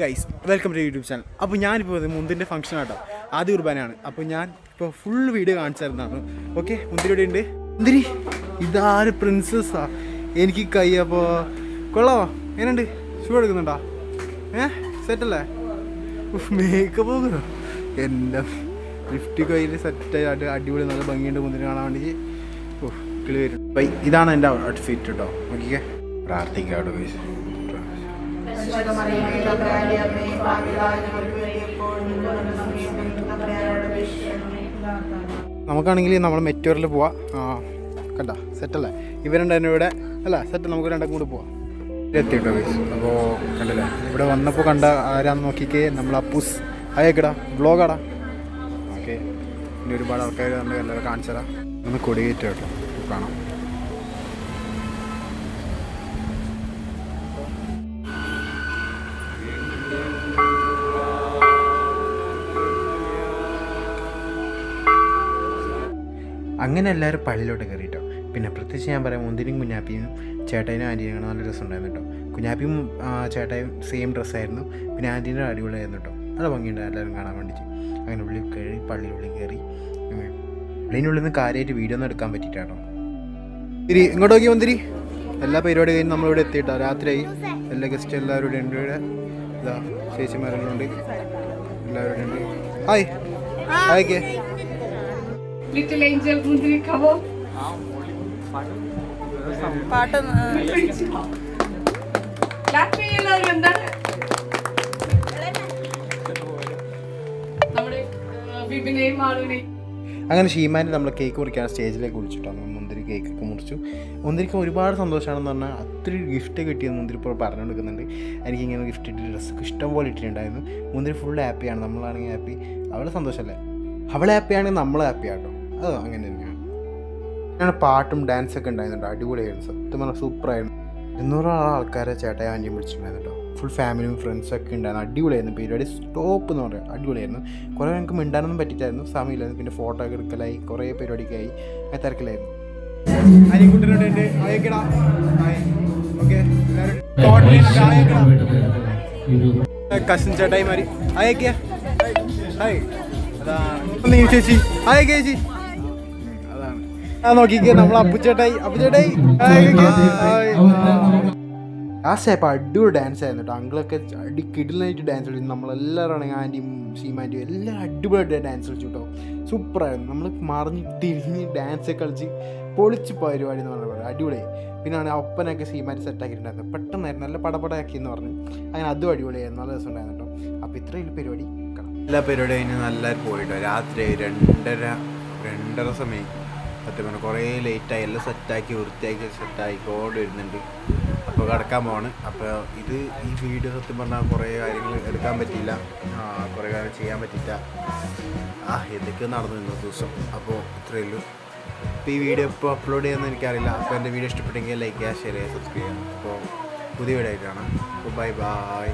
Guys welcome to YouTube channel. അപ്പോൾ ഞാനിപ്പോൾ മുന്തിൻ്റെ function ആട്ടോ, ആദ്യ കുർബാനയാണ്. അപ്പോൾ ഞാൻ ഇപ്പോൾ ഫുൾ വീഡിയോ കാണിച്ചു തരുന്നതാണ്. ഓക്കെ, മുന്തിരി ഉണ്ട്. മുന്തിരി ഇതാര് പ്രിൻസസ്സാ എനിക്ക് കൈ. അപ്പോൾ കൊള്ളാമോ? എങ്ങനെയുണ്ട്? ഷൂ എടുക്കുന്നുണ്ടോ? സെറ്റല്ലേ? മേക്കപ്പ് പോകുന്നു. എൻ്റെ ലിഫ്റ്റ് കയ്യിൽ സെറ്റായിട്ട് അടിപൊളി നല്ല ഭംഗിയുണ്ട് മുന്തിരി കാണാൻ വേണ്ടി. കിളി വരും. ഇതാണ് എൻ്റെ ഔട്ട്ഫിറ്റ് കേട്ടോ. നോക്കിക്കേ, പ്രാർത്ഥിക്കാട്ടോ ഗൈസ്. നമുക്കാണെങ്കിൽ നമ്മൾ മെറ്റൂറിൽ പോവാം. കണ്ട സെറ്റല്ലേ? ഇവരുണ്ടായിരുന്നു ഇവിടെ അല്ല സെറ്റ്. നമുക്ക് രണ്ടും കൂടി പോവാം. എത്തിയിട്ടോ ഗൈസ്. അപ്പോൾ കണ്ടല്ലേ, ഇവിടെ വന്നപ്പോൾ കണ്ട ആരാന്ന് നോക്കിക്കേ, നമ്മൾ അപ്പൂസ് അയക്കടാ വ്ളോഗാടാ. ഓക്കെ, ഇനി ഒരുപാട് ആൾക്കാർ നമ്മൾ എല്ലാവരും കാണിച്ചു തരാം. ഒന്ന് കൊടിയേറ്റ കേട്ടോ, കാണാം. അങ്ങനെ എല്ലാവരും പള്ളിയിലോട്ട് കയറിയിട്ടോ. പിന്നെ പ്രത്യേകിച്ച് ഞാൻ പറയാം, മുന്തിരിയും കുഞ്ഞാപ്പിയും ചേട്ടായിനും ആൻറ്റീനും കാണാൻ നല്ല രസം ഉണ്ടായിരുന്നു കേട്ടോ. കുഞ്ഞാപ്പിയും ചേട്ടായും സെയിം ഡ്രസ്സായിരുന്നു. പിന്നെ ആൻറ്റീൻ്റെ അടിപൊളിയായിരുന്നു കേട്ടോ. നല്ല ഭംഗിയുണ്ട് എല്ലാവരും കാണാൻ വേണ്ടിയിട്ട്. അങ്ങനെ ഉള്ളിൽ കയറി പള്ളിയുള്ളിൽ കയറി. പള്ളിനുള്ളിൽ നിന്ന് കാര്യമായിട്ട് വീഡിയോ ഒന്നും എടുക്കാൻ പറ്റിയിട്ടാട്ടോ. മുന്തിരി ഇങ്ങോട്ട് നോക്കി. മുന്തിരി എല്ലാ പരിപാടി കഴിഞ്ഞ് നമ്മളിവിടെ എത്തിയിട്ടോ. രാത്രിയായി. എല്ലാ ഗസ്റ്റ് എല്ലാവരും ഉണ്ട് ഇവിടെ. ഇതാ ചേച്ചിമാരെല്ലാം ഉണ്ട്, എല്ലാവരും ഉണ്ട്. ഹായ് ഹായ്ക്കേ. Little angel മുന്തിരി खाओ. പാട്ട് ലാസ്റ്റ് എല്ലാവരും എന്താണ് നമ്മുടെ ബിബിനെയും മാളുവിനെയും. അങ്ങനെ ഷീമാനെ നമ്മൾ കേക്ക് മുറിക്കാൻ സ്റ്റേജിലേക്ക് വിളിച്ചിട്ടാണ്. മുന്തിരി കേക്കൊക്കെ മുറിച്ചു. മുന്തിരിക്ക് ഒരുപാട് സന്തോഷമാണെന്ന് പറഞ്ഞാൽ അത്രയും ഗിഫ്റ്റ് കിട്ടിയത് മുന്തിരി ഇപ്പോൾ പറഞ്ഞു കൊടുക്കുന്നുണ്ട്. എനിക്കിങ്ങനെ ഗിഫ്റ്റ് ഇട്ട് ഡ്രസ്സൊക്കെ ഇഷ്ടം പോലെ ഇട്ടിട്ടുണ്ടായിരുന്നു. മുന്തിരി ഫുൾ ഹാപ്പിയാണ്. നമ്മളാണെങ്കിൽ ഹാപ്പി, അവളെ സന്തോഷമല്ലേ? അവളെ ഹാപ്പിയാണെങ്കിൽ നമ്മൾ ഹാപ്പിയാട്ടോ. അത് അങ്ങനെ തന്നെയാണ്. അങ്ങനെ പാട്ടും ഡാൻസൊക്കെ ഉണ്ടായിരുന്നുണ്ട്. അടിപൊളിയായിരുന്നു. സത്യം പറഞ്ഞാൽ സൂപ്പറായിരുന്നു. 200 ആൾക്കാരെ ചേട്ടായി ആൻറ്റിയും വിളിച്ചിട്ടുണ്ടായിരുന്നു കേട്ടോ. ഫുൾ ഫാമിലിയും ഫ്രണ്ട്സൊക്കെ ഉണ്ടായിരുന്നു. അടിപൊളിയായിരുന്നു. പരിപാടി സ്റ്റോപ്പ് എന്ന് പറയാം. അടിപൊളിയായിരുന്നു. കുറേ ഞങ്ങൾക്ക് മിണ്ടാനൊന്നും പറ്റിയിട്ടായിരുന്നു, സമയമില്ലായിരുന്നു. പിന്നെ ഫോട്ടോ ഒക്കെ എടുക്കലായി, കുറേ പരിപാടിക്കായി, അങ്ങനെ തിരക്കിലായിരുന്നു. കസിൻ ചേട്ടായിമാരി അയക്കിയ ഹായ്. അതാണ് ചേച്ചി ഹായ് ചേച്ചി. അതാണ് നോക്കിക്കേ, നമ്മൾ അപ്പുച്ചേട്ടായി. അപ്പുച്ചേട്ടായി ലാസ്റ്റ് അടിപൊളി ഡാൻസ് ആയിരുന്നു കേട്ടോ. അങ്കിളൊക്കെ കിടിലായിട്ട് ഡാൻസ് കളിച്ചു. നമ്മളെല്ലാവരും ആണെങ്കിൽ ആൻറ്റിയും ഷീമാൻറ്റിയും എല്ലാവരും അടിപൊളിയായിട്ട് ഡാൻസ് കളിച്ചു കേട്ടോ. സൂപ്പറായിരുന്നു. നമ്മൾ മറിഞ്ഞ് തിരിഞ്ഞ് ഡാൻസൊക്കെ കളിച്ച് പൊളിച്ച് പരിപാടി എന്ന് പറഞ്ഞ അടിപൊളിയായി. പിന്നെയാണ് ഒപ്പനൊക്കെ ഷീമാൻറ്റി സെറ്റാക്കിയിട്ടുണ്ടായിരുന്നു. പെട്ടെന്നായിരുന്നു, നല്ല പടപടയാക്കി എന്ന് പറഞ്ഞു. അങ്ങനെ അതും അടിപൊളിയായിരുന്നു. നല്ല രസം ഉണ്ടായിരുന്നു കേട്ടോ. അപ്പോൾ ഇത്രയും പരിപാടി എല്ലാ പരിപാടി കഴിഞ്ഞ് നല്ലതായിട്ട് പോയിട്ടോ. രാത്രി 2:30 സമയം. സത്യം പറഞ്ഞാൽ കുറേ ലേറ്റായി. എല്ലാം സെറ്റാക്കി വൃത്തിയാക്കി സെറ്റായിക്കോണ്ട് വരുന്നുണ്ട്. അപ്പോൾ കിടക്കാൻ പോവാണ്. അപ്പോൾ ഈ വീഡിയോ സത്യം പറഞ്ഞാൽ കുറേ കാര്യങ്ങൾ എടുക്കാൻ പറ്റിയില്ല, കുറേ കാര്യം ചെയ്യാൻ പറ്റിയില്ല. എന്തൊക്കെയോ നടന്നു ഇന്നത്തെ ദിവസം. അപ്പോൾ ഇത്രയേ ഉള്ളൂ. അപ്പോൾ ഈ വീഡിയോ ഇപ്പോൾ അപ്ലോഡ് ചെയ്യുന്നത് എനിക്കറിയില്ല. അപ്പോൾ എൻ്റെ വീഡിയോ ഇഷ്ടപ്പെട്ടെങ്കിൽ ലൈക്ക് ചെയ്യുക, ഷെയർ ചെയ്യുക, സബ്സ്ക്രൈബ് ചെയ്യുക. അപ്പോൾ പുതിയ വീഡിയോ ആയിട്ടാണ്. അപ്പോൾ ബൈ ബൈ.